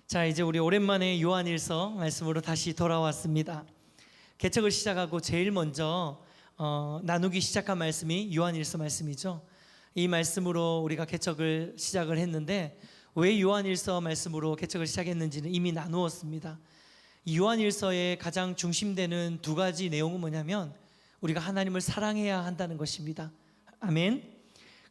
자, 이제 우리 오랜만에 요한일서 말씀으로 다시 돌아왔습니다. 개척을 시작하고 제일 먼저 나누기 시작한 말씀이 요한일서 말씀이죠. 이 말씀으로 우리가 개척을 시작을 했는데, 왜 요한일서 말씀으로 개척을 시작했는지는 이미 나누었습니다. 이 요한일서의 가장 중심되는 두 가지 내용은 뭐냐면, 우리가 하나님을 사랑해야 한다는 것입니다. 아멘.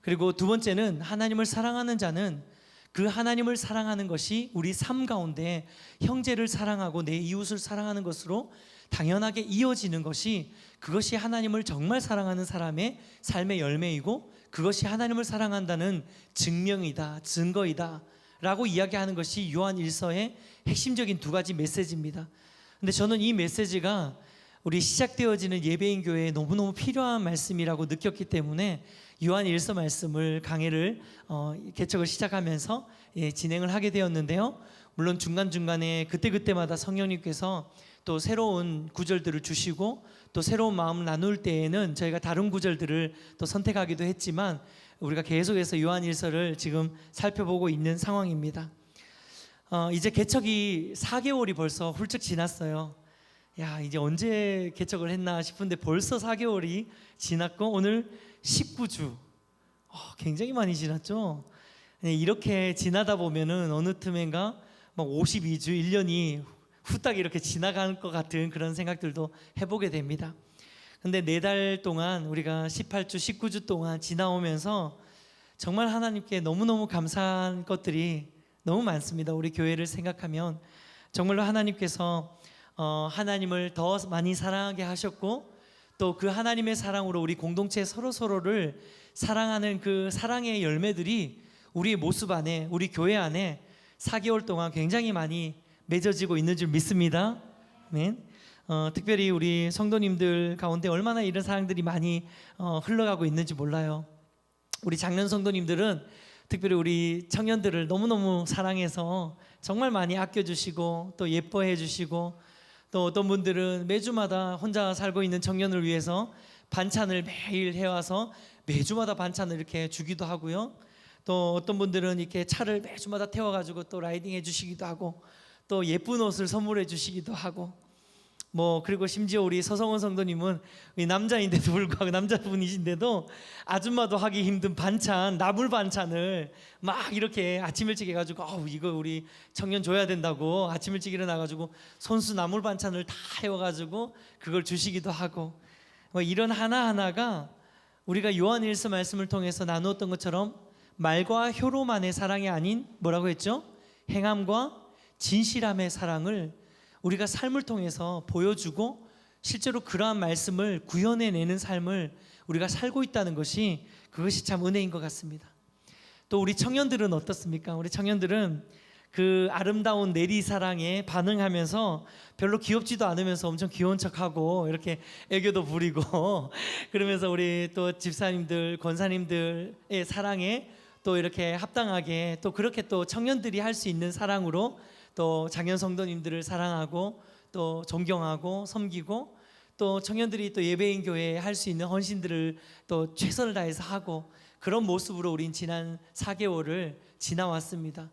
그리고 두 번째는, 하나님을 사랑하는 자는 그 하나님을 사랑하는 것이 우리 삶 가운데 형제를 사랑하고 내 이웃을 사랑하는 것으로 당연하게 이어지는 것이, 그것이 하나님을 정말 사랑하는 사람의 삶의 열매이고, 그것이 하나님을 사랑한다는 증명이다, 증거이다 라고 이야기하는 것이 요한일서의 핵심적인 두 가지 메시지입니다. 근데 저는 이 메시지가 우리 시작되어지는 예배인 교회에 너무너무 필요한 말씀이라고 느꼈기 때문에 요한일서 말씀을 강해를 개척을 시작하면서 진행을 하게 되었는데요. 물론 중간중간에 그때그때마다 성령님께서 또 새로운 구절들을 주시고, 또 새로운 마음을 나눌 때에는 저희가 다른 구절들을 또 선택하기도 했지만, 우리가 계속해서 요한일서를 지금 살펴보고 있는 상황입니다. 이제 개척이 4개월이 벌써 훌쩍 지났어요. 야, 이제 언제 개척을 했나 싶은데 벌써 4개월이 지났고, 오늘 19주. 굉장히 많이 지났죠. 이렇게 지나다 보면은 어느 틈엔가 막 52주, 1년이 후딱 이렇게 지나갈 것 같은 그런 생각들도 해보게 됩니다. 근데 4달 동안 우리가 18주, 19주 동안 지나오면서 정말 하나님께 너무너무 감사한 것들이 너무 많습니다. 우리 교회를 생각하면 정말로 하나님께서 하나님을 더 많이 사랑하게 하셨고, 또 그 하나님의 사랑으로 우리 공동체 서로서로를 사랑하는 그 사랑의 열매들이 우리의 모습 안에, 우리 교회 안에 4개월 동안 굉장히 많이 맺어지고 있는 줄 믿습니다. 아멘. 특별히 우리 성도님들 가운데 얼마나 이런 사랑들이 많이 흘러가고 있는지 몰라요. 우리 작년 성도님들은 특별히 우리 청년들을 너무너무 사랑해서 정말 많이 아껴주시고 또 예뻐해 주시고, 또 어떤 분들은 매주마다 혼자 살고 있는 청년을 위해서 반찬을 매일 해와서 매주마다 반찬을 이렇게 주기도 하고요. 또 어떤 분들은 이렇게 차를 매주마다 태워가지고 또 라이딩 해주시기도 하고, 또 예쁜 옷을 선물해 주시기도 하고, 그리고 심지어 우리 서성원 성도님은 남자인데도 불구하고, 남자분이신데도 아줌마도 하기 힘든 반찬, 나물 반찬을 막 이렇게 아침 일찍 해가지고 이거 우리 청년 줘야 된다고 아침 일찍 일어나가지고 손수 나물 반찬을 다 해와가지고 그걸 주시기도 하고, 이런 하나하나가 우리가 요한일서 말씀을 통해서 나누었던 것처럼 말과 혀로만의 사랑이 아닌, 뭐라고 했죠? 행함과 진실함의 사랑을 우리가 삶을 통해서 보여주고, 실제로 그러한 말씀을 구현해내는 삶을 우리가 살고 있다는 것이, 그것이 참 은혜인 것 같습니다. 또 우리 청년들은 어떻습니까? 우리 청년들은 그 아름다운 내리사랑에 반응하면서 별로 귀엽지도 않으면서 엄청 귀여운 척하고 이렇게 애교도 부리고 그러면서 우리 또 집사님들, 권사님들의 사랑에 또 이렇게 합당하게, 또 그렇게 또 청년들이 할 수 있는 사랑으로 또 작년 성도님들을 사랑하고 또 존경하고 섬기고, 또 청년들이 또 예배인 교회에 할 수 있는 헌신들을 또 최선을 다해서 하고, 그런 모습으로 우린 지난 4개월을 지나왔습니다.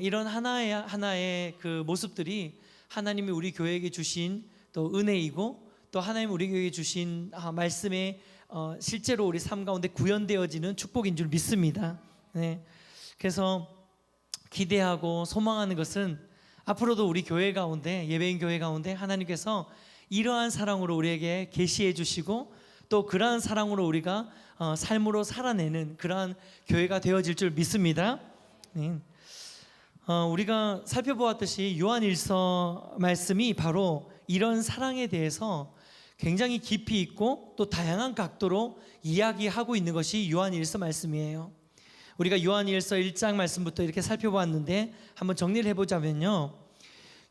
이런 하나의 그 모습들이 하나님이 우리 교회에게 주신 또 은혜이고, 또 하나님이 우리 교회에 주신 말씀에 실제로 우리 삶 가운데 구현되어지는 축복인 줄 믿습니다. 네. 그래서 기대하고 소망하는 것은 앞으로도 우리 교회 가운데, 예배인 교회 가운데 하나님께서 이러한 사랑으로 우리에게 계시해 주시고, 또 그러한 사랑으로 우리가 삶으로 살아내는 그러한 교회가 되어질 줄 믿습니다. 우리가 살펴보았듯이 요한일서 말씀이 바로 이런 사랑에 대해서 굉장히 깊이 있고 또 다양한 각도로 이야기하고 있는 것이 요한일서 말씀이에요. 우리가 요한일서 1장 말씀부터 이렇게 살펴보았는데, 한번 정리를 해보자면요,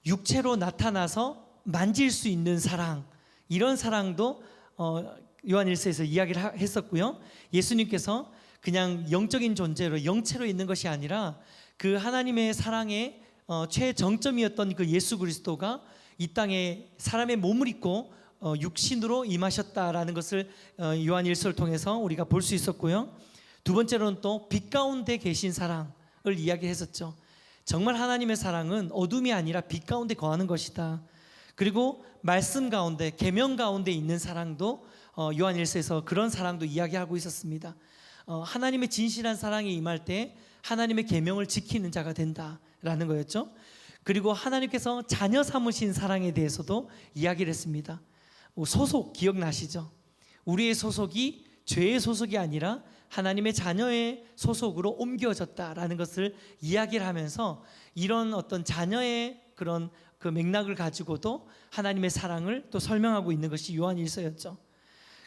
육체로 나타나서 만질 수 있는 사랑, 이런 사랑도 요한일서에서 이야기를 했었고요. 예수님께서 그냥 영적인 존재로, 영체로 있는 것이 아니라 그 하나님의 사랑의 최정점이었던 그 예수 그리스도가 이 땅에 사람의 몸을 입고 육신으로 임하셨다라는 것을 요한일서를 통해서 우리가 볼 수 있었고요. 두 번째로는 또 빛 가운데 계신 사랑을 이야기했었죠. 정말 하나님의 사랑은 어둠이 아니라 빛 가운데 거하는 것이다. 그리고 말씀 가운데, 계명 가운데 있는 사랑도 요한일서에서 그런 사랑도 이야기하고 있었습니다. 하나님의 진실한 사랑이 임할 때 하나님의 계명을 지키는 자가 된다라는 거였죠. 그리고 하나님께서 자녀 삼으신 사랑에 대해서도 이야기를 했습니다. 소속 기억나시죠? 우리의 소속이 죄의 소속이 아니라 하나님의 자녀의 소속으로 옮겨졌다라는 것을 이야기를 하면서 이런 어떤 자녀의 그런 그 맥락을 가지고도 하나님의 사랑을 또 설명하고 있는 것이 요한일서였죠.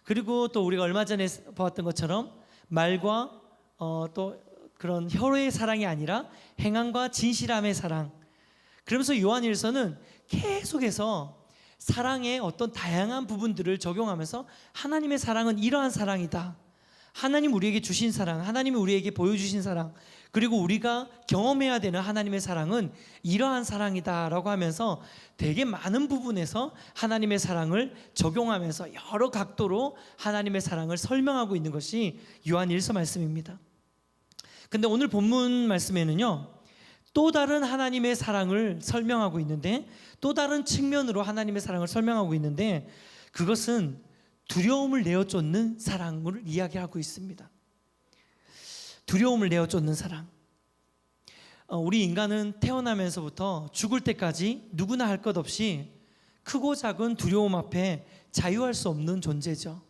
그리고 또 우리가 얼마 전에 보았던 것처럼 말과 또 그런 혀의 사랑이 아니라 행함과 진실함의 사랑. 그러면서 요한일서는 계속해서 사랑의 어떤 다양한 부분들을 적용하면서 하나님의 사랑은 이러한 사랑이다. 하나님 우리에게 주신 사랑, 하나님이 우리에게 보여주신 사랑, 그리고 우리가 경험해야 되는 하나님의 사랑은 이러한 사랑이다라고 하면서 되게 많은 부분에서 하나님의 사랑을 적용하면서 여러 각도로 하나님의 사랑을 설명하고 있는 것이 요한일서 말씀입니다. 근데 오늘 본문 말씀에는요, 또 다른 하나님의 사랑을 설명하고 있는데, 또 다른 측면으로 하나님의 사랑을 설명하고 있는데, 그것은 두려움을 내어 쫓는 사랑을 이야기하고 있습니다. 두려움을 내어 쫓는 사랑. 우리 인간은 태어나면서부터 죽을 때까지 누구나 할 것 없이 크고 작은 두려움 앞에 자유할 수 없는 존재죠.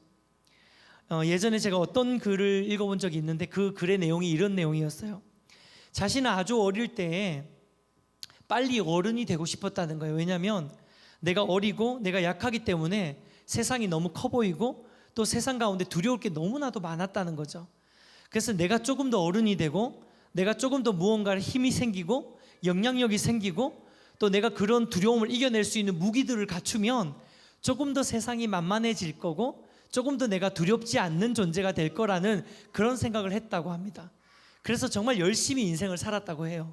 예전에 제가 어떤 글을 읽어본 적이 있는데 그 글의 내용이 이런 내용이었어요. 자신은 아주 어릴 때에 빨리 어른이 되고 싶었다는 거예요. 왜냐하면 내가 어리고 내가 약하기 때문에 세상이 너무 커 보이고 또 세상 가운데 두려울 게 너무나도 많았다는 거죠. 그래서 내가 조금 더 어른이 되고 내가 조금 더 무언가 힘이 생기고 영향력이 생기고 또 내가 그런 두려움을 이겨낼 수 있는 무기들을 갖추면 조금 더 세상이 만만해질 거고 조금 더 내가 두렵지 않는 존재가 될 거라는 그런 생각을 했다고 합니다. 그래서 정말 열심히 인생을 살았다고 해요.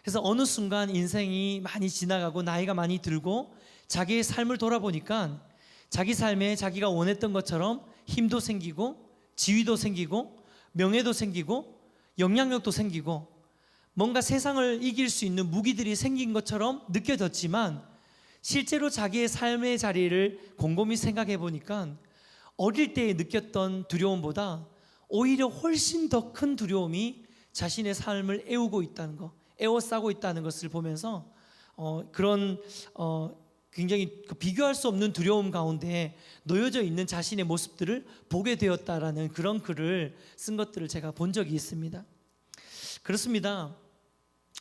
그래서 어느 순간 인생이 많이 지나가고 나이가 많이 들고 자기의 삶을 돌아보니까 자기 삶에 자기가 원했던 것처럼 힘도 생기고 지위도 생기고 명예도 생기고 영향력도 생기고 뭔가 세상을 이길 수 있는 무기들이 생긴 것처럼 느껴졌지만 실제로 자기의 삶의 자리를 곰곰이 생각해 보니까 어릴 때 느꼈던 두려움보다 오히려 훨씬 더 큰 두려움이 자신의 삶을 애우고 있다는 거, 에워싸고 있다는 것을 보면서 그런 굉장히 비교할 수 없는 두려움 가운데 놓여져 있는 자신의 모습들을 보게 되었다라는 그런 글을 쓴 것들을 제가 본 적이 있습니다. 그렇습니다.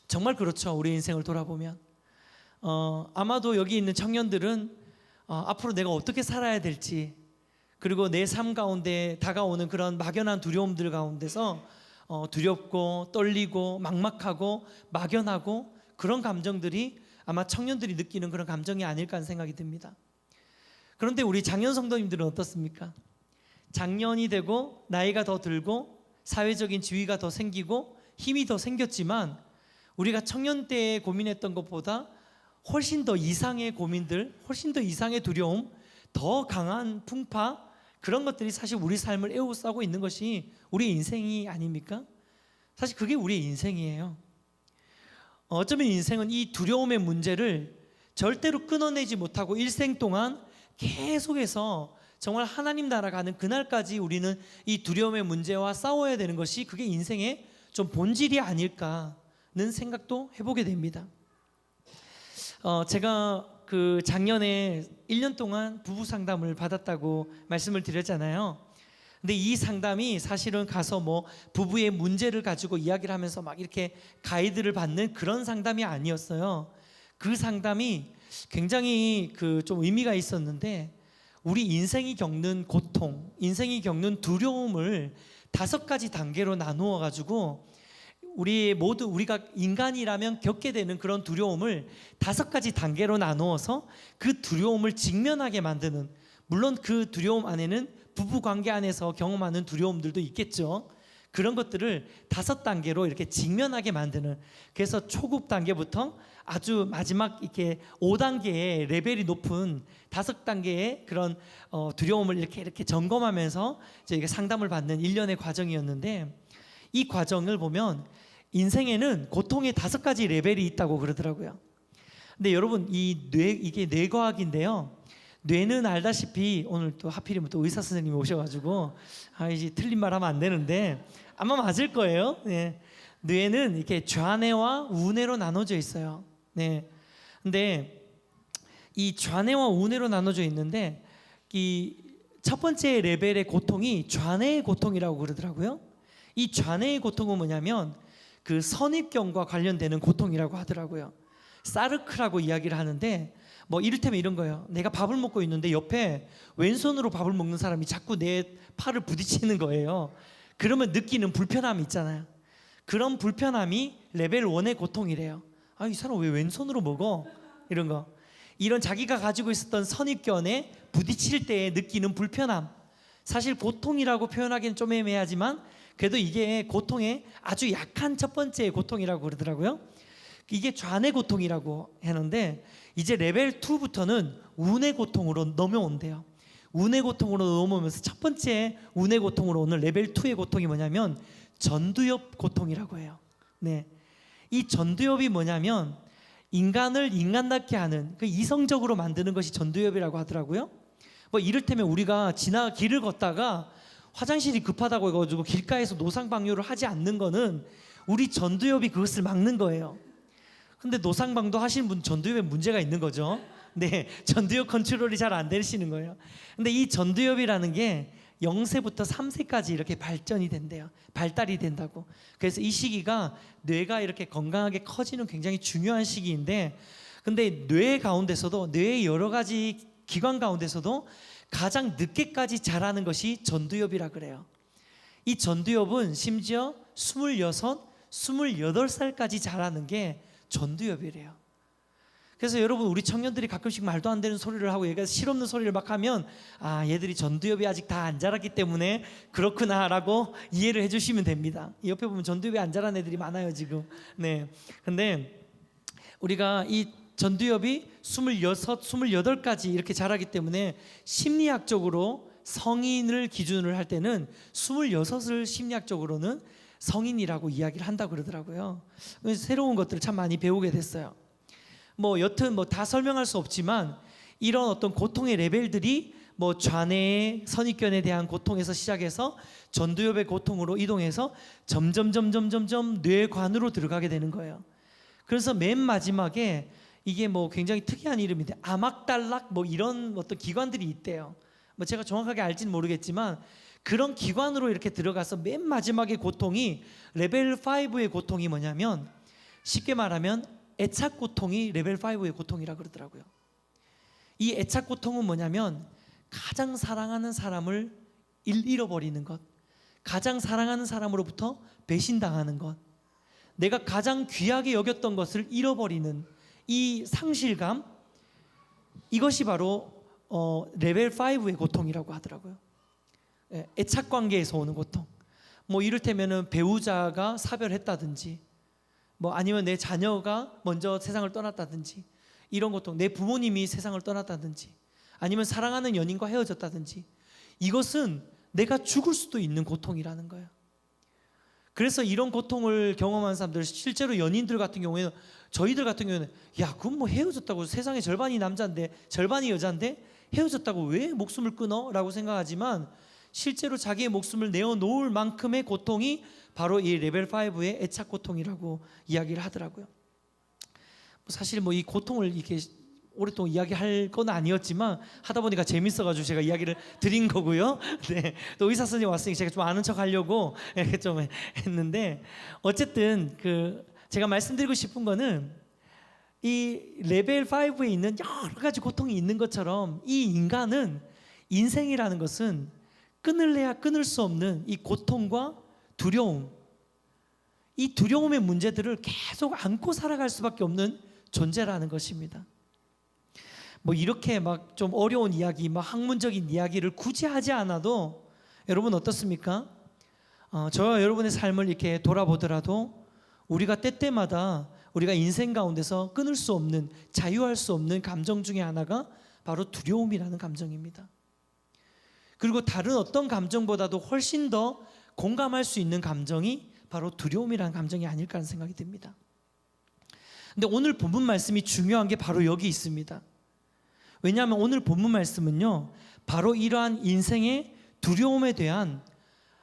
정말 그렇죠. 우리 인생을 돌아보면 아마도 여기 있는 청년들은 앞으로 내가 어떻게 살아야 될지, 그리고 내 삶 가운데 다가오는 그런 막연한 두려움들 가운데서 두렵고 떨리고 막막하고 막연하고 그런 감정들이 아마 청년들이 느끼는 그런 감정이 아닐까 하는 생각이 듭니다. 그런데 우리 장년 성도님들은 어떻습니까? 장년이 되고 나이가 더 들고 사회적인 지위가 더 생기고 힘이 더 생겼지만 우리가 청년 때에 고민했던 것보다 훨씬 더 이상의 고민들, 훨씬 더 이상의 두려움, 더 강한 풍파, 그런 것들이 사실 우리 삶을 에워싸고 있는 것이 우리 인생이 아닙니까? 사실 그게 우리의 인생이에요. 어쩌면 인생은 이 두려움의 문제를 절대로 끊어내지 못하고 일생 동안 계속해서 정말 하나님 나라 가는 그날까지 우리는 이 두려움의 문제와 싸워야 되는 것이 그게 인생의 좀 본질이 아닐까는 생각도 해보게 됩니다. 제가 그 작년에 1년 동안 부부 상담을 받았다고 말씀을 드렸잖아요. 근데 이 상담이 사실은 가서 뭐 부부의 문제를 가지고 이야기를 하면서 막 이렇게 가이드를 받는 그런 상담이 아니었어요. 그 상담이 굉장히 그 좀 의미가 있었는데 우리 인생이 겪는 고통, 인생이 겪는 두려움을 5가지 단계로 나누어 가지고 우리가 인간이라면 겪게 되는 그런 두려움을 5가지 단계로 나누어서 그 두려움을 직면하게 만드는, 물론 그 두려움 안에는 부부 관계 안에서 경험하는 두려움들도 있겠죠. 그런 것들을 5단계로 이렇게 직면하게 만드는, 그래서 초급 단계부터 아주 마지막 이렇게 5단계의 레벨이 높은 5단계의 그런 두려움을 이렇게 점검하면서 저희가 상담을 받는 1년의 과정이었는데, 이 과정을 보면 인생에는 고통의 5가지 레벨이 있다고 그러더라고요. 근데 여러분 이게 뇌과학인데요. 뇌는 알다시피 오늘 또 하필이면 또 의사 선생님이 오셔가지고 이제 틀린 말 하면 안 되는데 아마 맞을 거예요. 네. 뇌는 이렇게 좌뇌와 우뇌로 나눠져 있어요. 네. 근데 이 좌뇌와 우뇌로 나눠져 있는데 이 첫 번째 레벨의 고통이 좌뇌의 고통이라고 그러더라고요. 이 좌뇌의 고통은 뭐냐면 그 선입견과 관련되는 고통이라고 하더라고요. 사르크라고 이야기를 하는데 뭐 이를테면 이런 거예요. 내가 밥을 먹고 있는데 옆에 왼손으로 밥을 먹는 사람이 자꾸 내 팔을 부딪히는 거예요. 그러면 느끼는 불편함이 있잖아요. 그런 불편함이 레벨 1의 고통이래요. 이 사람 왜 왼손으로 먹어? 이런 거. 이런 자기가 가지고 있었던 선입견에 부딪힐 때 느끼는 불편함. 사실 고통이라고 표현하기는 좀 애매하지만 그래도 이게 고통의 아주 약한 첫 번째 고통이라고 그러더라고요. 이게 좌뇌 고통이라고 하는데 이제 레벨 2부터는 우뇌 고통으로 넘어온대요. 우뇌 고통으로 넘어오면서 첫 번째 우뇌 고통으로 오는 레벨 2의 고통이 뭐냐면 전두엽 고통이라고 해요. 네, 이 전두엽이 뭐냐면 인간을 인간답게 하는 그 이성적으로 만드는 것이 전두엽이라고 하더라고요. 뭐 이를테면 우리가 길을 걷다가 화장실이 급하다고 해가지고 길가에서 노상방뇨를 하지 않는 거는 우리 전두엽이 그것을 막는 거예요. 근데 노상방뇨 하시는 분 전두엽에 문제가 있는 거죠. 네, 전두엽 컨트롤이 잘 안 되시는 거예요. 근데 이 전두엽이라는 게 0세부터 3세까지 이렇게 발전이 된대요. 발달이 된다고. 그래서 이 시기가 뇌가 이렇게 건강하게 커지는 굉장히 중요한 시기인데, 근데 뇌 가운데서도 뇌의 여러 가지 기관 가운데서도 가장 늦게까지 자라는 것이 전두엽이라 그래요. 이 전두엽은 심지어 26, 28살까지 자라는 게 전두엽이래요. 그래서 여러분 우리 청년들이 가끔씩 말도 안 되는 소리를 하고 얘가 실없는 소리를 막 하면 얘들이 전두엽이 아직 다 안 자랐기 때문에 그렇구나라고 이해를 해주시면 됩니다. 옆에 보면 전두엽이 안 자란 애들이 많아요 지금. 네. 근데 우리가 이 전두엽이 26, 28까지 이렇게 자라기 때문에 심리학적으로 성인을 기준으로 할 때는 26을 심리학적으로는 성인이라고 이야기를 한다고 그러더라고요. 새로운 것들을 참 많이 배우게 됐어요. 여튼 다 설명할 수 없지만 이런 어떤 고통의 레벨들이 좌뇌의 선입견에 대한 고통에서 시작해서 전두엽의 고통으로 이동해서 점점 뇌관으로 들어가게 되는 거예요. 그래서 맨 마지막에 이게 굉장히 특이한 이름인데 아막달락 이런 어떤 기관들이 있대요. 제가 정확하게 알지는 모르겠지만 그런 기관으로 이렇게 들어가서 맨 마지막의 고통이 레벨 5의 고통이 뭐냐면 쉽게 말하면 애착 고통이 레벨 5의 고통이라 그러더라고요. 이 애착 고통은 뭐냐면 가장 사랑하는 사람을 잃어버리는 것, 가장 사랑하는 사람으로부터 배신당하는 것, 내가 가장 귀하게 여겼던 것을 잃어버리는 이 상실감, 이것이 바로 레벨 5의 고통이라고 하더라고요. 애착 관계에서 오는 고통. 이를테면은 배우자가 사별했다든지, 아니면 내 자녀가 먼저 세상을 떠났다든지, 이런 고통, 내 부모님이 세상을 떠났다든지, 아니면 사랑하는 연인과 헤어졌다든지, 이것은 내가 죽을 수도 있는 고통이라는 거예요. 그래서 이런 고통을 경험한 사람들, 실제로 연인들 같은 경우에는, 저희들 같은 경우에는 그건 헤어졌다고 세상의 절반이 남자인데 절반이 여자인데 헤어졌다고 왜 목숨을 끊어? 라고 생각하지만 실제로 자기의 목숨을 내어놓을 만큼의 고통이 바로 이 레벨 5의 애착 고통이라고 이야기를 하더라고요. 사실 이 고통을 이렇게 오랫동안 이야기할 건 아니었지만 하다 보니까 재밌어가지고 제가 이야기를 드린 거고요. 네, 또 의사 선생님 왔으니까 제가 좀 아는 척 하려고 이렇게 좀 했는데, 어쨌든 제가 말씀드리고 싶은 거는 이 레벨 5에 있는 여러 가지 고통이 있는 것처럼 이 인간은, 인생이라는 것은 끊을래야 끊을 수 없는 이 고통과 두려움, 이 두려움의 문제들을 계속 안고 살아갈 수밖에 없는 존재라는 것입니다. 이렇게 좀 어려운 이야기, 학문적인 이야기를 굳이 하지 않아도 여러분 어떻습니까? 저와 여러분의 삶을 이렇게 돌아보더라도 우리가 때때마다 우리가 인생 가운데서 끊을 수 없는, 자유할 수 없는 감정 중에 하나가 바로 두려움이라는 감정입니다. 그리고 다른 어떤 감정보다도 훨씬 더 공감할 수 있는 감정이 바로 두려움이라는 감정이 아닐까 하는 생각이 듭니다. 근데 오늘 본문 말씀이 중요한 게 바로 여기 있습니다. 왜냐하면 오늘 본문 말씀은요, 바로 이러한 인생의 두려움에 대한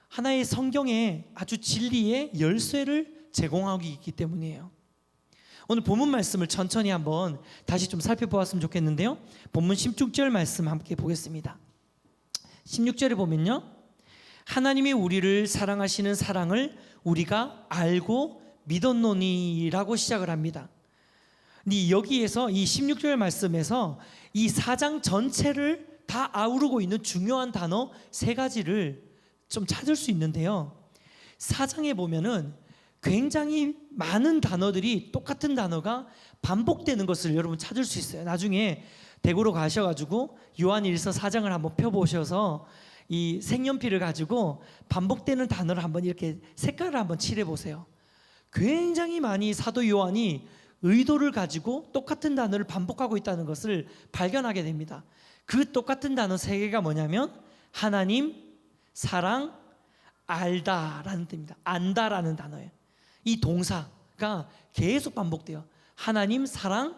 하나의 성경의 아주 진리의 열쇠를 제공하고 있기 때문이에요. 오늘 본문 말씀을 천천히 한번 다시 좀 살펴보았으면 좋겠는데요. 본문 16절 말씀 함께 보겠습니다. 16절에 보면요, 하나님이 우리를 사랑하시는 사랑을 우리가 알고 믿었노니라고 시작을 합니다. 근데 여기에서 이 16절 말씀에서 이 4장 전체를 다 아우르고 있는 중요한 단어 3가지를 좀 찾을 수 있는데요. 4장에 보면은 굉장히 많은 단어들이, 똑같은 단어가 반복되는 것을 여러분 찾을 수 있어요. 나중에 대구로 가셔가지고 요한일서 4장을 한번 펴보셔서 이 색연필을 가지고 반복되는 단어를 한번 이렇게 색깔을 한번 칠해보세요. 굉장히 많이 사도 요한이 의도를 가지고 똑같은 단어를 반복하고 있다는 것을 발견하게 됩니다. 그 똑같은 단어 3개가 뭐냐면 하나님, 사랑, 알다라는 뜻입니다. 안다라는 단어예요. 이 동사가 계속 반복돼요. 하나님, 사랑,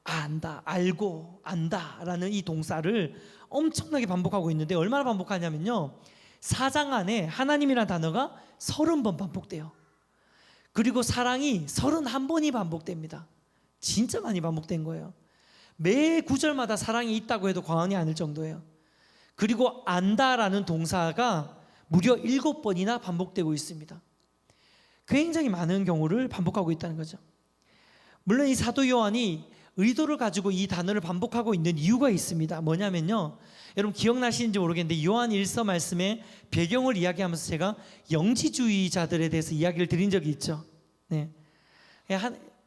안다, 알고, 안다라는 이 동사를 엄청나게 반복하고 있는데, 얼마나 반복하냐면요, 4장 안에 하나님이라는 단어가 30번 반복돼요. 그리고 사랑이 31번이 반복됩니다. 진짜 많이 반복된 거예요. 매 구절마다 사랑이 있다고 해도 과언이 아닐 정도예요. 그리고 안다라는 동사가 무려 7번이나 반복되고 있습니다. 굉장히 많은 경우를 반복하고 있다는 거죠. 물론 이 사도 요한이 의도를 가지고 이 단어를 반복하고 있는 이유가 있습니다. 뭐냐면요, 여러분 기억나시는지 모르겠는데 요한 1서 말씀의 배경을 이야기하면서 제가 영지주의자들에 대해서 이야기를 드린 적이 있죠. 네.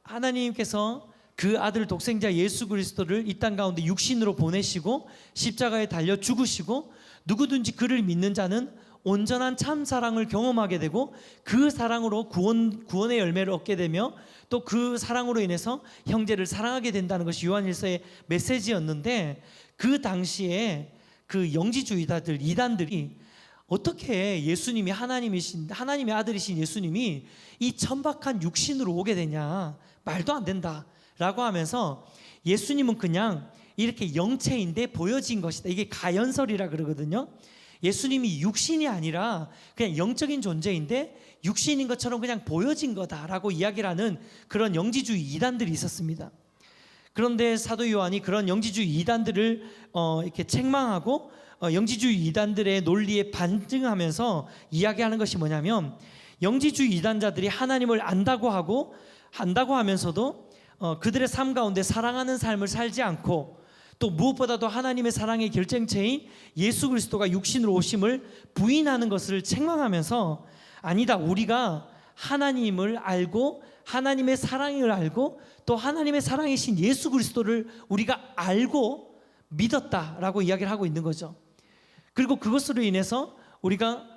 하나님께서 그 아들 독생자 예수 그리스도를 이 땅 가운데 육신으로 보내시고 십자가에 달려 죽으시고, 누구든지 그를 믿는 자는 온전한 참 사랑을 경험하게 되고 그 사랑으로 구원의 열매를 얻게 되며 또 그 사랑으로 인해서 형제를 사랑하게 된다는 것이 요한일서의 메시지였는데, 그 당시에 그 영지주의자들, 이단들이 어떻게 예수님이 하나님의 아들이신 예수님이 이 천박한 육신으로 오게 되냐, 말도 안 된다라고 하면서 예수님은 그냥 이렇게 영체인데 보여진 것이다, 이게 가연설이라 그러거든요. 예수님이 육신이 아니라 그냥 영적인 존재인데 육신인 것처럼 그냥 보여진 거다라고 이야기를 하는 그런 영지주의 이단들이 있었습니다. 그런데 사도 요한이 그런 영지주의 이단들을 이렇게 책망하고 영지주의 이단들의 논리에 반증하면서 이야기하는 것이 뭐냐면, 영지주의 이단자들이 하나님을 안다고 하면서도 그들의 삶 가운데 사랑하는 삶을 살지 않고, 또 무엇보다도 하나님의 사랑의 결정체인 예수 그리스도가 육신으로 오심을 부인하는 것을 책망하면서, 아니다, 우리가 하나님을 알고 하나님의 사랑을 알고 또 하나님의 사랑이신 예수 그리스도를 우리가 알고 믿었다라고 이야기를 하고 있는 거죠. 그리고 그것으로 인해서 우리가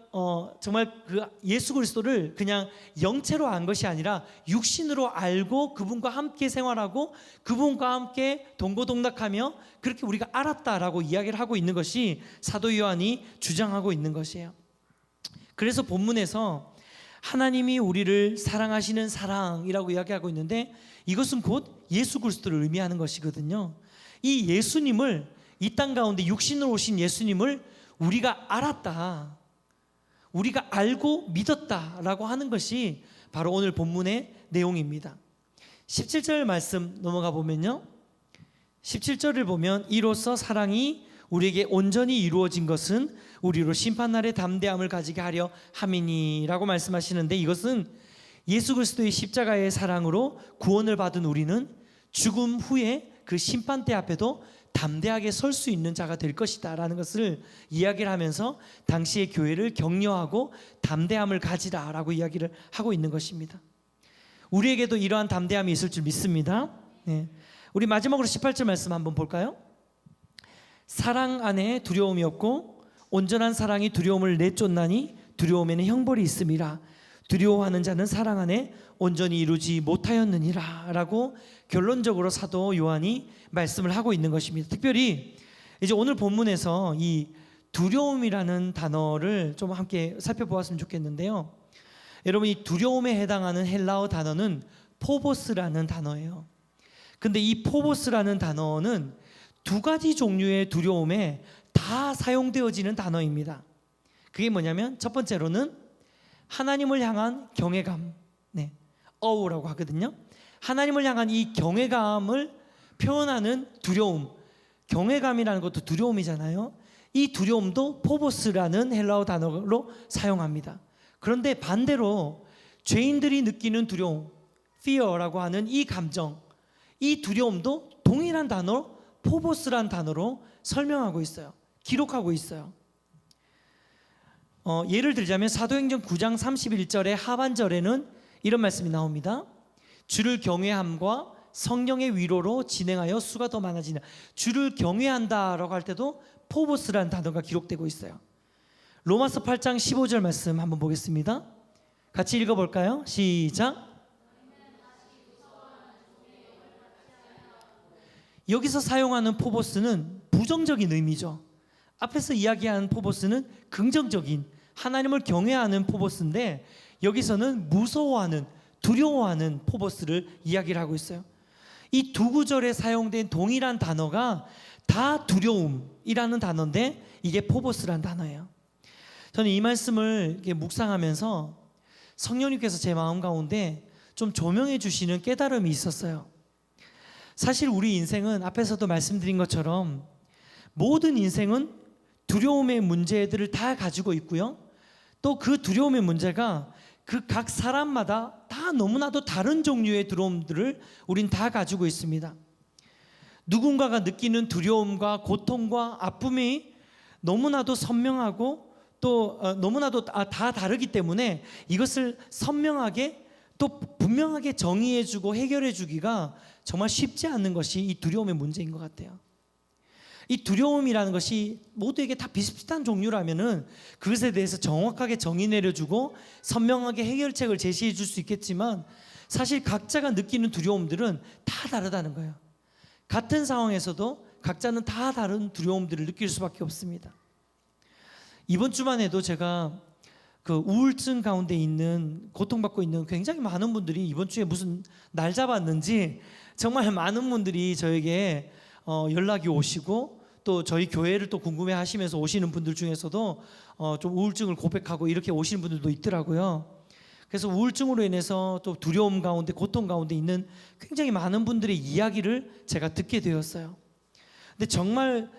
정말 그 예수 그리스도를 그냥 영체로 안 것이 아니라 육신으로 알고 그분과 함께 생활하고 그분과 함께 동고동락하며 그렇게 우리가 알았다라고 이야기를 하고 있는 것이 사도 요한이 주장하고 있는 것이에요. 그래서 본문에서 하나님이 우리를 사랑하시는 사랑이라고 이야기하고 있는데, 이것은 곧 예수 그리스도를 의미하는 것이거든요. 이 예수님을, 이 땅 가운데 육신으로 오신 예수님을 우리가 알았다, 우리가 알고 믿었다라고 하는 것이 바로 오늘 본문의 내용입니다. 17절 말씀 넘어가 보면요, 17절을 보면 이로써 사랑이 우리에게 온전히 이루어진 것은 우리로 심판날의 담대함을 가지게 하려 함이니라고 말씀하시는데, 이것은 예수 그리스도의 십자가의 사랑으로 구원을 받은 우리는 죽음 후에 그 심판대 앞에도 담대하게 설 수 있는 자가 될 것이다 라는 것을 이야기를 하면서 당시의 교회를 격려하고 담대함을 가지라라고 이야기를 하고 있는 것입니다. 우리에게도 이러한 담대함이 있을 줄 믿습니다. 네. 우리 마지막으로 18절 말씀 한번 볼까요? 사랑 안에 두려움이 없고 온전한 사랑이 두려움을 내쫓나니 두려움에는 형벌이 있음이라. 두려워하는 자는 사랑 안에 온전히 이루지 못하였느니라 라고 결론적으로 사도 요한이 말씀을 하고 있는 것입니다. 특별히 이제 오늘 본문에서 이 두려움이라는 단어를 좀 함께 살펴보았으면 좋겠는데요, 여러분, 이 두려움에 해당하는 헬라어 단어는 포보스라는 단어예요. 근데 이 포보스라는 단어는 두 가지 종류의 두려움에 다 사용되어지는 단어입니다. 그게 뭐냐면 첫 번째로는 하나님을 향한 경외감, 어우라고 하거든요. 하나님을 향한 이 경외감을 표현하는 두려움, 경외감이라는 것도 두려움이잖아요. 이 두려움도 포보스라는 헬라어 단어로 사용합니다. 그런데 반대로 죄인들이 느끼는 두려움, fear라고 하는 이 감정, 이 두려움도 동일한 단어, 포보스라는 단어로 설명하고 있어요. 기록하고 있어요. 예를 들자면 사도행전 9장 31절의 하반절에는 이런 말씀이 나옵니다. 주를 경외함과 성령의 위로로 진행하여 수가 더 많아지냐. 주를 경외한다라고 할 때도 포보스라는 단어가 기록되고 있어요. 로마서 8장 15절 말씀 한번 보겠습니다. 같이 읽어볼까요? 시작. 여기서 사용하는 포보스는 부정적인 의미죠. 앞에서 이야기한 포보스는 긍정적인 하나님을 경외하는 포보스인데, 여기서는 무서워하는, 두려워하는 포보스를 이야기를 하고 있어요. 이 두 구절에 사용된 동일한 단어가 다 두려움이라는 단어인데 이게 포보스라는 단어예요. 저는 이 말씀을 묵상하면서 성령님께서 제 마음 가운데 좀 조명해 주시는 깨달음이 있었어요. 사실 우리 인생은 앞에서도 말씀드린 것처럼 모든 인생은 두려움의 문제들을 다 가지고 있고요. 또 그 두려움의 문제가 그 각 사람마다 다 너무나도 다른 종류의 두려움들을 우린 다 가지고 있습니다. 누군가가 느끼는 두려움과 고통과 아픔이 너무나도 선명하고 또 너무나도 다 다르기 때문에 이것을 선명하게 또 분명하게 정의해주고 해결해주기가 정말 쉽지 않는 것이 이 두려움의 문제인 것 같아요. 이 두려움이라는 것이 모두에게 다 비슷비슷한 종류라면은 그것에 대해서 정확하게 정의 내려주고 선명하게 해결책을 제시해 줄 수 있겠지만, 사실 각자가 느끼는 두려움들은 다 다르다는 거예요. 같은 상황에서도 각자는 다 다른 두려움들을 느낄 수밖에 없습니다. 이번 주만 해도 제가 그 우울증 가운데 있는, 고통받고 있는 굉장히 많은 분들이 이번 주에 무슨 날 잡았는지 정말 많은 분들이 저에게 연락이 오시고, 또 저희 교회를 또 궁금해 하시면서 오시는 분들 중에서도 좀 우울증을 고백하고 이렇게 오시는 분들도 있더라고요. 그래서 우울증으로 인해서 또 두려움 가운데, 고통 가운데 있는 굉장히 많은 분들의 이야기를 제가 듣게 되었어요. 근데 정말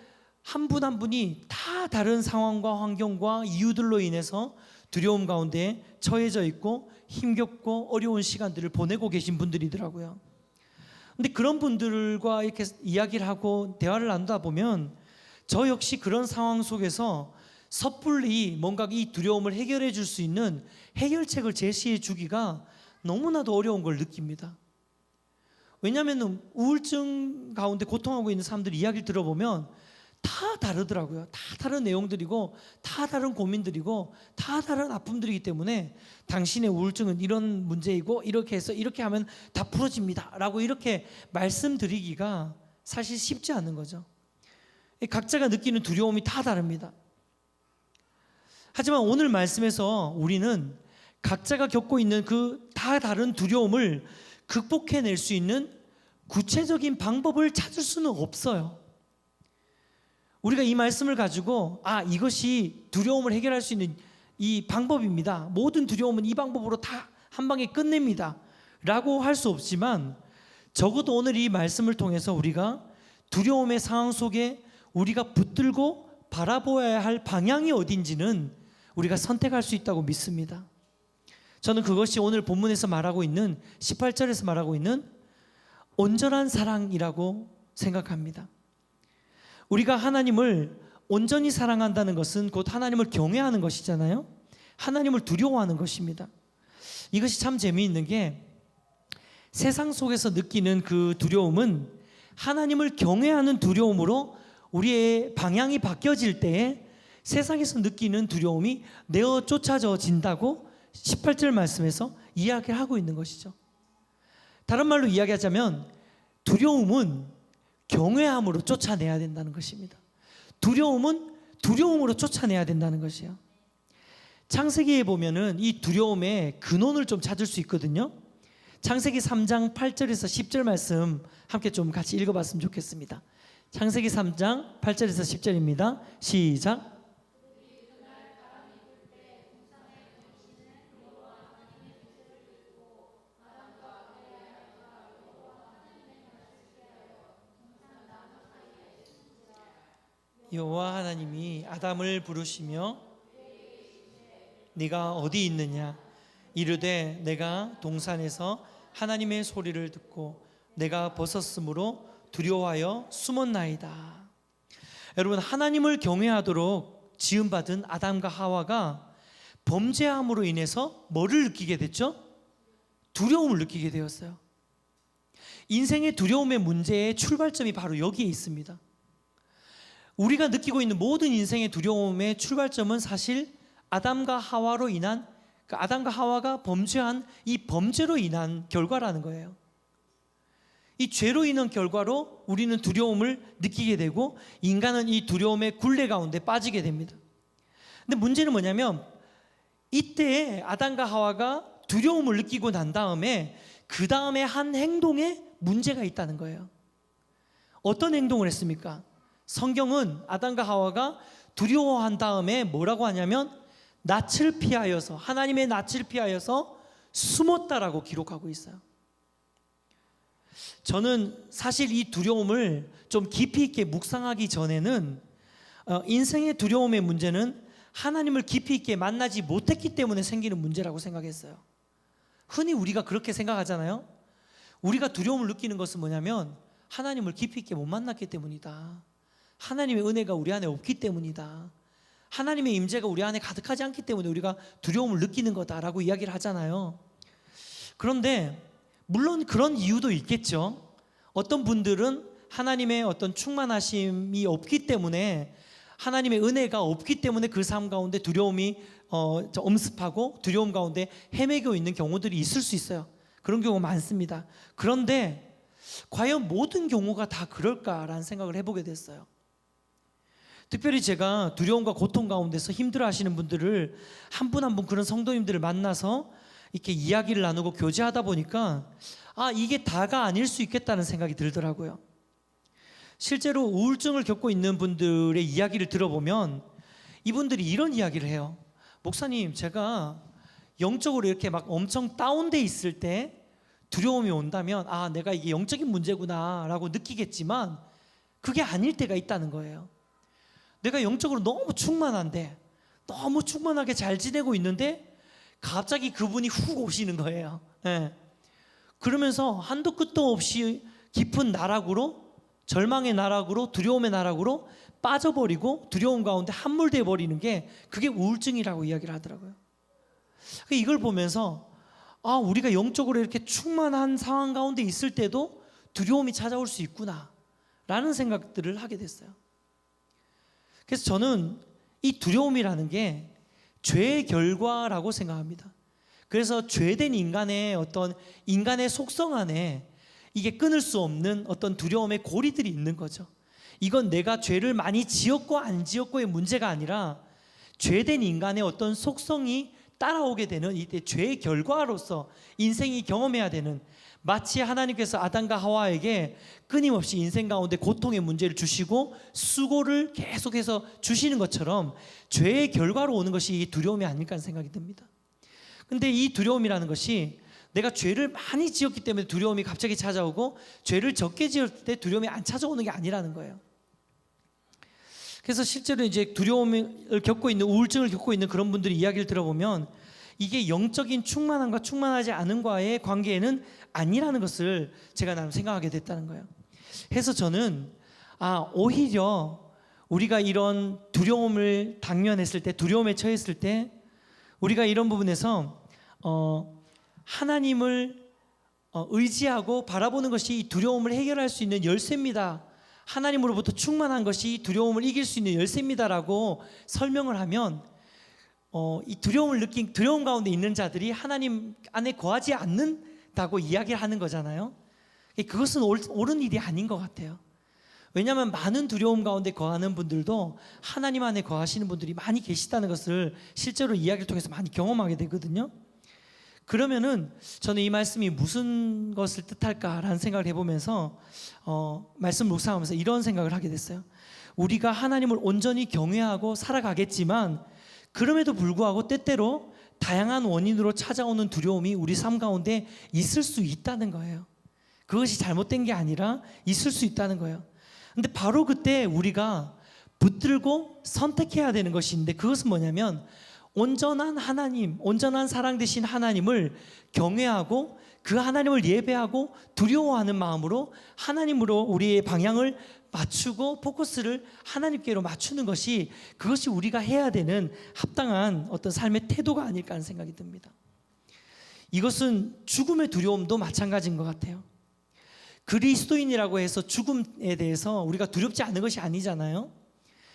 한 분 한 분이 다 다른 상황과 환경과 이유들로 인해서 두려움 가운데 처해져 있고 힘겹고 어려운 시간들을 보내고 계신 분들이더라고요. 근데 그런 분들과 이렇게 이야기를 하고 대화를 나누다 보면 저 역시 그런 상황 속에서 섣불리 뭔가 이 두려움을 해결해 줄 수 있는 해결책을 제시해 주기가 너무나도 어려운 걸 느낍니다. 왜냐하면 우울증 가운데 고통하고 있는 사람들 이야기를 들어보면 다 다르더라고요. 다 다른 내용들이고 다 다른 고민들이고 다 다른 아픔들이기 때문에 당신의 우울증은 이런 문제이고 이렇게 해서 이렇게 하면 다 풀어집니다 라고 이렇게 말씀드리기가 사실 쉽지 않은 거죠. 각자가 느끼는 두려움이 다 다릅니다. 하지만 오늘 말씀에서 우리는 각자가 겪고 있는 그 다 다른 두려움을 극복해낼 수 있는 구체적인 방법을 찾을 수는 없어요. 우리가 이 말씀을 가지고 이것이 두려움을 해결할 수 있는 이 방법입니다, 모든 두려움은 이 방법으로 다 한 방에 끝냅니다 라고 할 수 없지만, 적어도 오늘 이 말씀을 통해서 우리가 두려움의 상황 속에 우리가 붙들고 바라보아야 할 방향이 어딘지는 우리가 선택할 수 있다고 믿습니다. 저는 그것이 오늘 본문에서 말하고 있는 18절에서 말하고 있는 온전한 사랑이라고 생각합니다. 우리가 하나님을 온전히 사랑한다는 것은 곧 하나님을 경외하는 것이잖아요. 하나님을 두려워하는 것입니다. 이것이 참 재미있는 게, 세상 속에서 느끼는 그 두려움은 하나님을 경외하는 두려움으로 우리의 방향이 바뀌어질 때에 세상에서 느끼는 두려움이 내어 쫓아져진다고 18절 말씀에서 이야기를 하고 있는 것이죠. 다른 말로 이야기하자면 두려움은 경외함으로 쫓아내야 된다는 것입니다. 두려움은 두려움으로 쫓아내야 된다는 것이에요. 창세기에 보면은 이 두려움의 근원을 좀 찾을 수 있거든요. 창세기 3장 8절에서 10절 말씀 함께 좀 같이 읽어봤으면 좋겠습니다. 창세기 3장 8절에서 10절입니다. 시작. 여호와 하나님이 아담을 부르시며 네가 어디 있느냐 이르되 내가 동산에서 하나님의 소리를 듣고 내가 벗었으므로 두려워하여 숨었나이다. 여러분, 하나님을 경외하도록 지음받은 아담과 하와가 범죄함으로 인해서 뭐를 느끼게 됐죠? 두려움을 느끼게 되었어요. 인생의 두려움의 문제의 출발점이 바로 여기에 있습니다. 우리가 느끼고 있는 모든 인생의 두려움의 출발점은 사실 아담과 하와로 인한, 아담과 하와가 범죄한 이 범죄로 인한 결과라는 거예요. 이 죄로 인한 결과로 우리는 두려움을 느끼게 되고 인간은 이 두려움의 굴레 가운데 빠지게 됩니다. 근데 문제는 뭐냐면 이때 아담과 하와가 두려움을 느끼고 난 다음에 그 다음에 한 행동에 문제가 있다는 거예요. 어떤 행동을 했습니까? 성경은 아담과 하와가 두려워한 다음에 뭐라고 하냐면 낯을 피하여서, 하나님의 낯을 피하여서 숨었다라고 기록하고 있어요. 저는 사실 이 두려움을 좀 깊이 있게 묵상하기 전에는 인생의 두려움의 문제는 하나님을 깊이 있게 만나지 못했기 때문에 생기는 문제라고 생각했어요. 흔히 우리가 그렇게 생각하잖아요. 우리가 두려움을 느끼는 것은 뭐냐면 하나님을 깊이 있게 못 만났기 때문이다. 하나님의 은혜가 우리 안에 없기 때문이다. 하나님의 임재가 우리 안에 가득하지 않기 때문에 우리가 두려움을 느끼는 거다라고 이야기를 하잖아요. 그런데 물론 그런 이유도 있겠죠. 어떤 분들은 하나님의 어떤 충만하심이 없기 때문에, 하나님의 은혜가 없기 때문에 그 삶 가운데 두려움이 엄습하고 두려움 가운데 헤매고 있는 경우들이 있을 수 있어요. 그런 경우가 많습니다. 그런데 과연 모든 경우가 다 그럴까라는 생각을 해보게 됐어요. 특별히 제가 두려움과 고통 가운데서 힘들어하시는 분들을 한 분 한 분 그런 성도님들을 만나서 이렇게 이야기를 나누고 교제하다 보니까 이게 다가 아닐 수 있겠다는 생각이 들더라고요. 실제로 우울증을 겪고 있는 분들의 이야기를 들어보면 이분들이 이런 이야기를 해요. 목사님, 제가 영적으로 이렇게 막 엄청 다운돼 있을 때 두려움이 온다면 내가 이게 영적인 문제구나 라고 느끼겠지만 그게 아닐 때가 있다는 거예요. 내가 영적으로 너무 충만한데, 너무 충만하게 잘 지내고 있는데 갑자기 그분이 훅 오시는 거예요. 네. 그러면서 한도 끝도 없이 깊은 나락으로, 절망의 나락으로, 두려움의 나락으로 빠져버리고 두려움 가운데 함몰돼 버리는 게 그게 우울증이라고 이야기를 하더라고요. 이걸 보면서 우리가 영적으로 이렇게 충만한 상황 가운데 있을 때도 두려움이 찾아올 수 있구나 라는 생각들을 하게 됐어요. 그래서 저는 이 두려움이라는 게 죄의 결과라고 생각합니다. 그래서 죄된 인간의 어떤 인간의 속성 안에 이게 끊을 수 없는 어떤 두려움의 고리들이 있는 거죠. 이건 내가 죄를 많이 지었고 안 지었고의 문제가 아니라 죄된 인간의 어떤 속성이 따라오게 되는 이때 죄의 결과로서 인생이 경험해야 되는, 마치 하나님께서 아담과 하와에게 끊임없이 인생 가운데 고통의 문제를 주시고 수고를 계속해서 주시는 것처럼 죄의 결과로 오는 것이 이 두려움이 아닐까 하는 생각이 듭니다. 근데 이 두려움이라는 것이 내가 죄를 많이 지었기 때문에 두려움이 갑자기 찾아오고 죄를 적게 지을 때 두려움이 안 찾아오는 게 아니라는 거예요. 그래서 실제로 이제 두려움을 겪고 있는, 우울증을 겪고 있는 그런 분들이 이야기를 들어보면 이게 영적인 충만함과 충만하지 않음과의 관계에는 아니라는 것을 제가 나름 생각하게 됐다는 거예요. 그래서 저는 오히려 우리가 이런 두려움을 당면했을 때, 두려움에 처했을 때 우리가 이런 부분에서 하나님을 의지하고 바라보는 것이 이 두려움을 해결할 수 있는 열쇠입니다. 하나님으로부터 충만한 것이 이 두려움을 이길 수 있는 열쇠입니다라고 설명을 하면 이 두려움 가운데 있는 자들이 하나님 안에 거하지 않는다고 이야기를 하는 거잖아요. 그것은 옳은 일이 아닌 것 같아요. 왜냐하면 많은 두려움 가운데 거하는 분들도 하나님 안에 거하시는 분들이 많이 계시다는 것을 실제로 이야기를 통해서 많이 경험하게 되거든요. 그러면은 저는 이 말씀이 무슨 것을 뜻할까라는 생각을 해보면서 말씀 묵상하면서 이런 생각을 하게 됐어요. 우리가 하나님을 온전히 경외하고 살아가겠지만 그럼에도 불구하고 때때로 다양한 원인으로 찾아오는 두려움이 우리 삶 가운데 있을 수 있다는 거예요. 그것이 잘못된 게 아니라 있을 수 있다는 거예요. 근데 바로 그때 우리가 붙들고 선택해야 되는 것이 있는데, 그것은 뭐냐면 온전한 하나님, 온전한 사랑 되신 하나님을 경외하고 그 하나님을 예배하고 두려워하는 마음으로 하나님으로 우리의 방향을 맞추고 포커스를 하나님께로 맞추는 것이, 그것이 우리가 해야 되는 합당한 어떤 삶의 태도가 아닐까 하는 생각이 듭니다. 이것은 죽음의 두려움도 마찬가지인 것 같아요. 그리스도인이라고 해서 죽음에 대해서 우리가 두렵지 않은 것이 아니잖아요.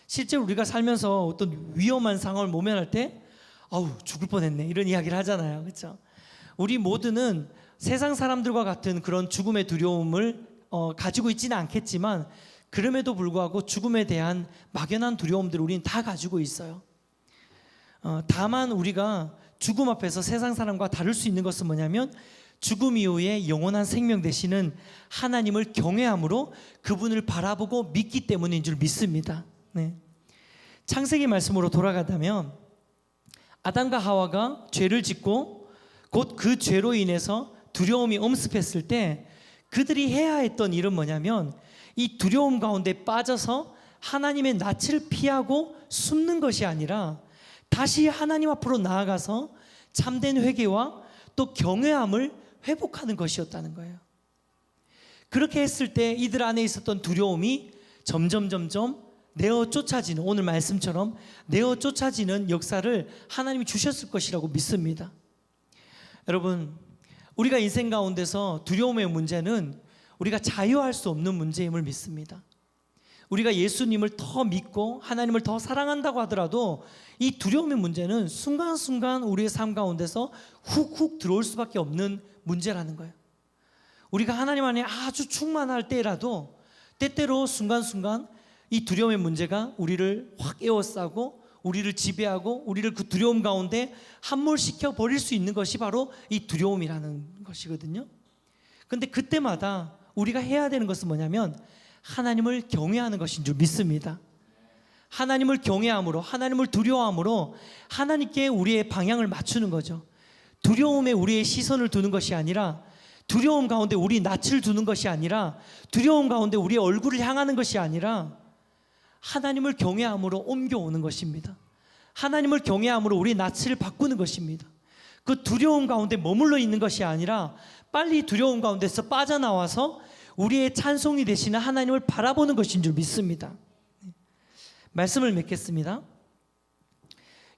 실제로 우리가 살면서 어떤 위험한 상황을 모면할 때 아우 죽을 뻔했네 이런 이야기를 하잖아요. 그렇죠? 우리 모두는 세상 사람들과 같은 그런 죽음의 두려움을 가지고 있지는 않겠지만, 그럼에도 불구하고 죽음에 대한 막연한 두려움들을 우리는 다 가지고 있어요. 다만 우리가 죽음 앞에서 세상 사람과 다를 수 있는 것은 뭐냐면 죽음 이후에 영원한 생명 되시는 하나님을 경외함으로 그분을 바라보고 믿기 때문인 줄 믿습니다. 네. 창세기 말씀으로 돌아가다면 아담과 하와가 죄를 짓고 곧 그 죄로 인해서 두려움이 엄습했을 때 그들이 해야 했던 일은 뭐냐면 이 두려움 가운데 빠져서 하나님의 낯을 피하고 숨는 것이 아니라 다시 하나님 앞으로 나아가서 참된 회개와 또 경외함을 회복하는 것이었다는 거예요. 그렇게 했을 때 이들 안에 있었던 두려움이 점점 내어 쫓아지는, 오늘 말씀처럼 내어 쫓아지는 역사를 하나님이 주셨을 것이라고 믿습니다. 여러분, 우리가 인생 가운데서 두려움의 문제는 우리가 자유할 수 없는 문제임을 믿습니다. 우리가 예수님을 더 믿고 하나님을 더 사랑한다고 하더라도 이 두려움의 문제는 순간순간 우리의 삶 가운데서 훅훅 들어올 수밖에 없는 문제라는 거예요. 우리가 하나님 안에 아주 충만할 때라도 때때로 순간순간 이 두려움의 문제가 우리를 확 에워싸고 우리를 지배하고 우리를 그 두려움 가운데 함몰시켜 버릴 수 있는 것이 바로 이 두려움이라는 것이거든요. 그런데 그때마다 우리가 해야 되는 것은 뭐냐면 하나님을 경외하는 것인 줄 믿습니다. 하나님을 경외함으로, 하나님을 두려워함으로 하나님께 우리의 방향을 맞추는 거죠. 두려움에 우리의 시선을 두는 것이 아니라, 두려움 가운데 우리 낯을 두는 것이 아니라, 두려움 가운데 우리의 얼굴을 향하는 것이 아니라 하나님을 경외함으로 옮겨오는 것입니다. 하나님을 경외함으로 우리 낯을 바꾸는 것입니다. 그 두려움 가운데 머물러 있는 것이 아니라 빨리 두려움 가운데서 빠져나와서 우리의 찬송이 되시는 하나님을 바라보는 것인 줄 믿습니다. 말씀을 맺겠습니다.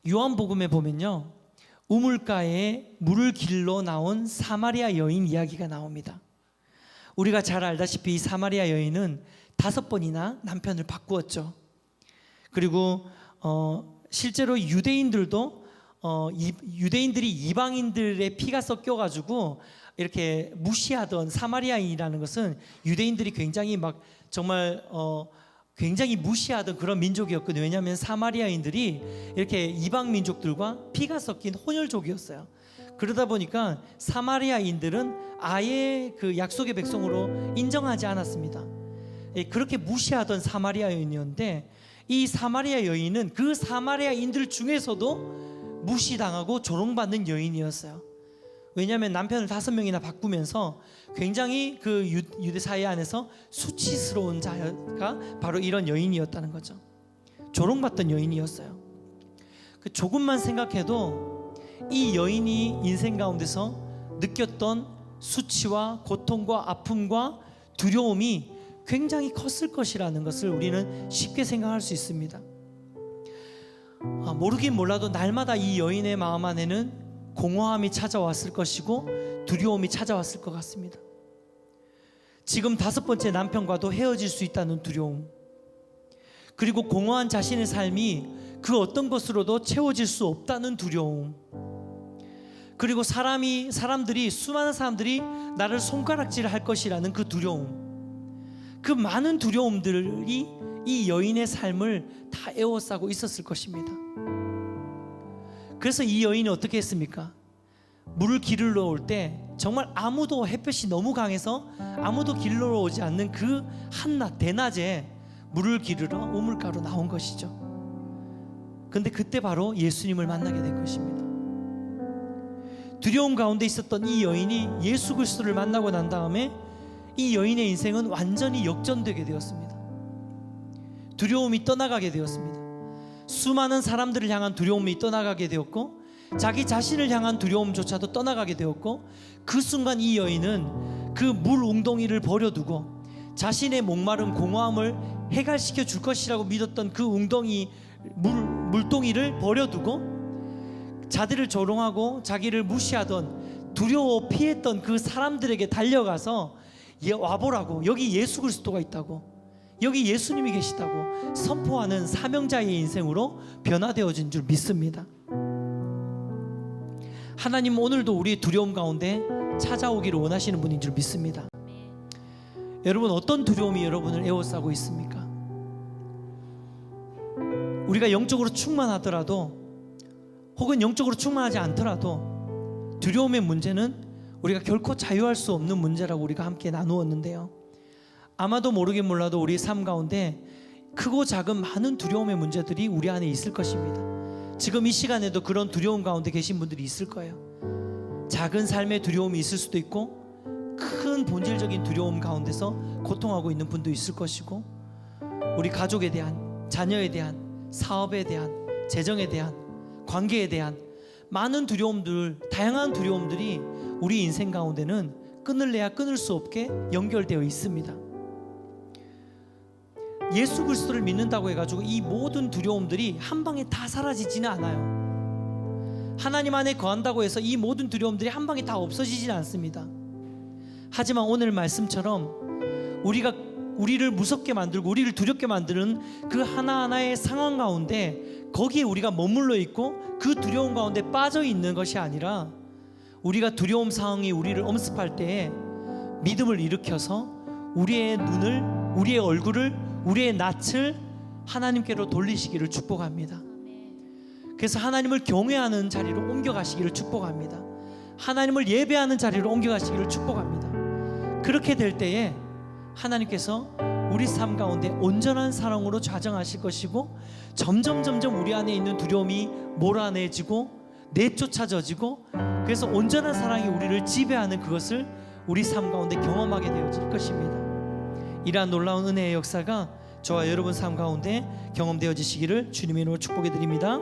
요한복음에 보면요, 우물가에 물을 길러 나온 사마리아 여인 이야기가 나옵니다. 우리가 잘 알다시피 이 사마리아 여인은 5번이나 남편을 바꾸었죠. 그리고 실제로 유대인들도 유대인들이 이방인들의 피가 섞여가지고 이렇게 무시하던 사마리아인이라는 것은 유대인들이 굉장히 막 정말 굉장히 무시하던 그런 민족이었거든요. 왜냐하면 사마리아인들이 이렇게 이방 민족들과 피가 섞인 혼혈족이었어요. 그러다 보니까 사마리아인들은 아예 그 약속의 백성으로 인정하지 않았습니다. 그렇게 무시하던 사마리아 여인이었는데, 이 사마리아 여인은 그 사마리아인들 중에서도 무시당하고 조롱받는 여인이었어요. 왜냐하면 남편을 5명이나 바꾸면서 굉장히 그 유대 사회 안에서 수치스러운 자가 바로 이런 여인이었다는 거죠. 조롱받던 여인이었어요. 그 조금만 생각해도 이 여인이 인생 가운데서 느꼈던 수치와 고통과 아픔과 두려움이 굉장히 컸을 것이라는 것을 우리는 쉽게 생각할 수 있습니다. 모르긴 몰라도 날마다 이 여인의 마음 안에는 공허함이 찾아왔을 것이고 두려움이 찾아왔을 것 같습니다. 지금 5번째 남편과도 헤어질 수 있다는 두려움, 그리고 공허한 자신의 삶이 그 어떤 것으로도 채워질 수 없다는 두려움, 그리고 수많은 사람들이 나를 손가락질할 것이라는 그 두려움, 그 많은 두려움들이 이 여인의 삶을 다 에워싸고 있었을 것입니다. 그래서 이 여인이 어떻게 했습니까? 물을 기르러 올 때 정말 아무도, 햇볕이 너무 강해서 아무도 기르러 오지 않는 그 한낮 대낮에 물을 기르러 우물가로 나온 것이죠. 근데 그때 바로 예수님을 만나게 된 것입니다. 두려움 가운데 있었던 이 여인이 예수 그리스도를 만나고 난 다음에 이 여인의 인생은 완전히 역전되게 되었습니다. 두려움이 떠나가게 되었습니다. 수많은 사람들을 향한 두려움이 떠나가게 되었고, 자기 자신을 향한 두려움조차도 떠나가게 되었고, 그 순간 이 여인은 그 물 웅덩이를 버려두고 자신의 목마름 공허함을 해갈시켜 줄 것이라고 믿었던 그 웅덩이 물동이를 버려두고, 자들을 조롱하고 자기를 무시하던, 두려워 피했던 그 사람들에게 달려가서 와보라고, 여기 예수 그리스도가 있다고, 여기 예수님이 계시다고 선포하는 사명자의 인생으로 변화되어진 줄 믿습니다. 하나님 오늘도 우리의 두려움 가운데 찾아오기를 원하시는 분인 줄 믿습니다. 여러분, 어떤 두려움이 여러분을 에워싸고 있습니까? 우리가 영적으로 충만하더라도, 혹은 영적으로 충만하지 않더라도 두려움의 문제는 우리가 결코 자유할 수 없는 문제라고 우리가 함께 나누었는데요, 아마도 모르긴 몰라도 우리 삶 가운데 크고 작은 많은 두려움의 문제들이 우리 안에 있을 것입니다. 지금 이 시간에도 그런 두려움 가운데 계신 분들이 있을 거예요. 작은 삶의 두려움이 있을 수도 있고, 큰 본질적인 두려움 가운데서 고통하고 있는 분도 있을 것이고, 우리 가족에 대한, 자녀에 대한, 사업에 대한, 재정에 대한, 관계에 대한 많은 두려움들, 다양한 두려움들이 우리 인생 가운데는 끊을래야 끊을 수 없게 연결되어 있습니다. 예수 그리스도를 믿는다고 해가지고 이 모든 두려움들이 한 방에 다 사라지지는 않아요. 하나님 안에 거한다고 해서 이 모든 두려움들이 한 방에 다 없어지지는 않습니다. 하지만 오늘 말씀처럼 우리를 무섭게 만들고 우리를 두렵게 만드는 그 하나하나의 상황 가운데, 거기에 우리가 머물러 있고 그 두려움 가운데 빠져 있는 것이 아니라, 우리가 두려움 상황이 우리를 엄습할 때에 믿음을 일으켜서 우리의 눈을, 우리의 얼굴을, 우리의 낯을 하나님께로 돌리시기를 축복합니다. 그래서 하나님을 경외하는 자리로 옮겨가시기를 축복합니다. 하나님을 예배하는 자리로 옮겨가시기를 축복합니다. 그렇게 될 때에 하나님께서 우리 삶 가운데 온전한 사랑으로 좌정하실 것이고, 점점 우리 안에 있는 두려움이 몰아내지고 내쫓아져지고, 그래서 온전한 사랑이 우리를 지배하는 그것을 우리 삶 가운데 경험하게 되어질 것입니다. 이러한 놀라운 은혜의 역사가 저와 여러분 삶 가운데 경험되어지시기를 주님의 이름으로 축복해 드립니다.